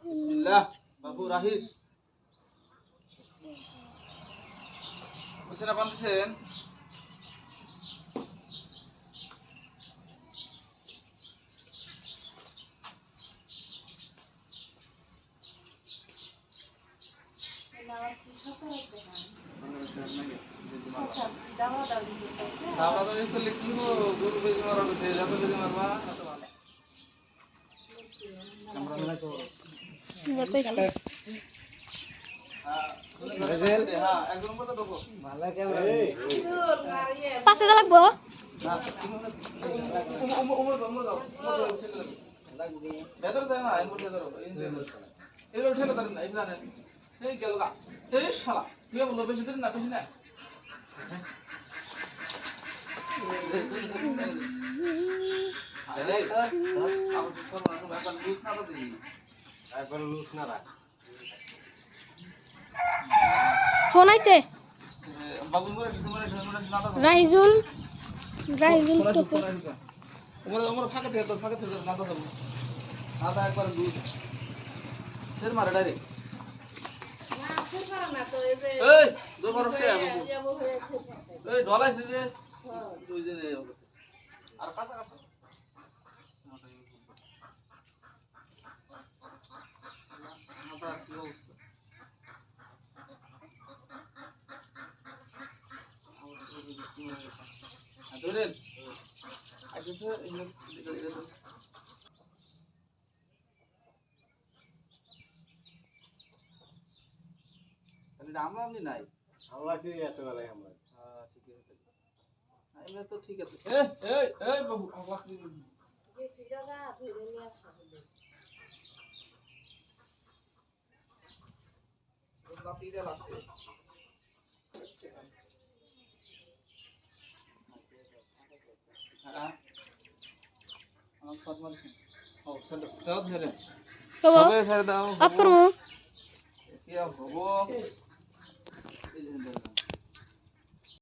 বিসমিল্লাহ বাবু রাহিস বিছানা বাঁধছেন দাওয়া করলে কি হো গরু বেজে মারা গেছে যত বেজে মারবা তত ভালো ক্যামেরা লাগা তো হ্যাঁ একদম মতো দেখো ভালো ক্যামেরা পাশে যা লাগবো না উমর দাও লাগবে বেদর দেয় না এমন বেদর এগুলো ঠেলে ধরেন না এই জানেন এই গেল গা এই শালা কি বললো বেশি দিন না বেশি না ফোন আইছে রাহিজুল টপু ফাঁকা থেকে না তো নাদা একবার লুজ সের মারে ডাইরেক্ট এই দুবার উঠে এই ঢলাইছে যে তুই যে আর কাঁচা কাঁচা মাথা কি অবস্থা ধরেন আসছে আমরা আপনি নাই আমরা আছি এত বেলায় আমরা ঠিক আছে আমরা তো ঠিক আছে এই বাবু আওয়াজ দিবেন বেশি জায়গা ধরে নিয়ে আসা হলো লাতি দে লাস্টে হ্যাঁ আমার সাথ মারিস ও সেটা দাও ধরে সবে ছেড়ে দাও আপ করবো কি হবো এই যে